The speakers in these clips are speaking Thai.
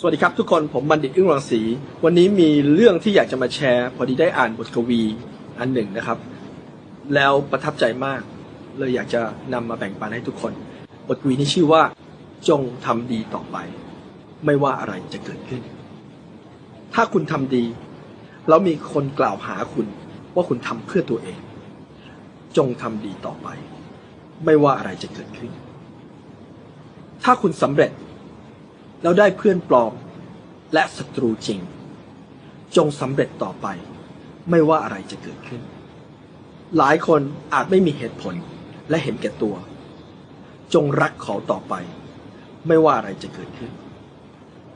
สวัสดีครับทุกคนผมบัณฑิตอึ้งรังสีวันนี้มีเรื่องที่อยากจะมาแชร์พอดีได้อ่านบทกวีอันหนึ่งนะครับแล้วประทับใจมากเลยอยากจะนำมาแบ่งปันให้ทุกคนบทกวีนี้ชื่อว่าจงทำดีต่อไปไม่ว่าอะไรจะเกิดขึ้นถ้าคุณทำดีแล้วมีคนกล่าวหาคุณว่าคุณทำเพื่อตัวเองจงทำดีต่อไปไม่ว่าอะไรจะเกิดขึ้นถ้าคุณสำเร็จแล้วได้เพื่อนปลอมและศัตรูจริงจงสำเร็จต่อไปไม่ว่าอะไรจะเกิดขึ้นหลายคนอาจไม่มีเหตุผลและเห็นแก่ตัวจงรักเขาต่อไปไม่ว่าอะไรจะเกิดขึ้น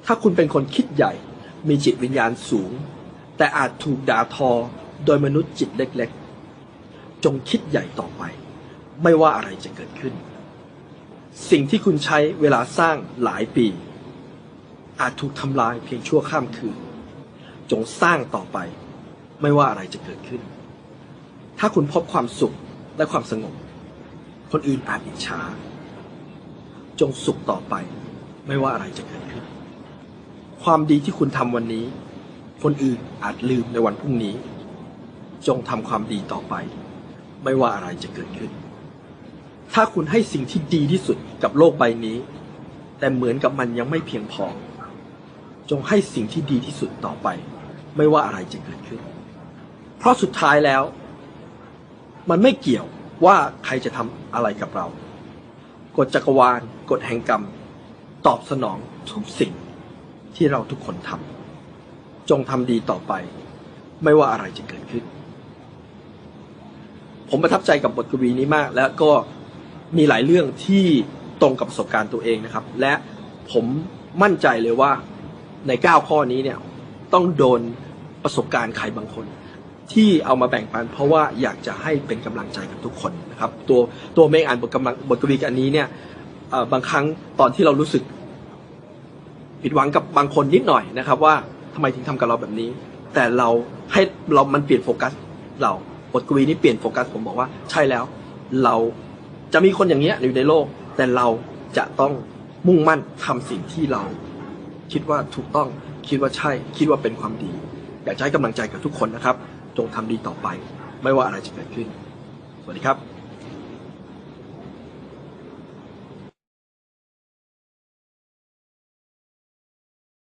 ถ้าคุณเป็นคนคิดใหญ่มีจิตวิญญาณสูงแต่อาจถูกด่าทอโดยมนุษย์จิตเล็กๆจงคิดใหญ่ต่อไปไม่ว่าอะไรจะเกิดขึ้นสิ่งที่คุณใช้เวลาสร้างหลายปีอาจถูกทำลายเพียงชั่วข้ามคืนจงสร้างต่อไปไม่ว่าอะไรจะเกิดขึ้นถ้าคุณพบความสุขและความสงบคนอื่นอาจอิจฉาจงสุขต่อไปไม่ว่าอะไรจะเกิดขึ้นความดีที่คุณทำวันนี้คนอื่นอาจลืมในวันพรุ่งนี้จงทำความดีต่อไปไม่ว่าอะไรจะเกิดขึ้นถ้าคุณให้สิ่งที่ดีที่สุดกับโลกใบนี้แต่เหมือนกับมันยังไม่เพียงพอจงให้สิ่งที่ดีที่สุดต่อไปไม่ว่าอะไรจะเกิดขึ้นเพราะสุดท้ายแล้วมันไม่เกี่ยวว่าใครจะทำอะไรกับเรากฎจักรวาลกฎแห่งกรรมตอบสนองทุกสิ่งที่เราทุกคนทำจงทำดีต่อไปไม่ว่าอะไรจะเกิดขึ้นผมประทับใจกับบทกวีนี้มากแล้วก็มีหลายเรื่องที่ตรงกับประสบการณ์ตัวเองนะครับและผมมั่นใจเลยว่าใน9ข้อนี้เนี่ยต้องโดนประสบการณ์ใครบางคนที่เอามาแบ่งปันเพราะว่าอยากจะให้เป็นกำลังใจกับทุกคนนะครับตัวเมฆอ่านบทกวีอันนี้เนี่ยบางครั้งตอนที่เรารู้สึกผิดหวังกับบางคนนิดหน่อยนะครับว่าทำไมถึงทำกับเราแบบนี้แต่มันเปลี่ยนโฟกัสเราบทกวีนี้เปลี่ยนโฟกัสผมบอกว่าใช่แล้วเราจะมีคนอย่างเงี้ยอยู่ในโลกแต่เราจะต้องมุ่งมั่นทำสิ่งที่เราคิดว่าถูกต้องคิดว่าใช่คิดว่าเป็นความดีอยากจะให้กำลังใจกับทุกคนนะครับจงทำดีต่อไปไม่ว่าอะไรจะเกิดขึ้นสวัสดีครับ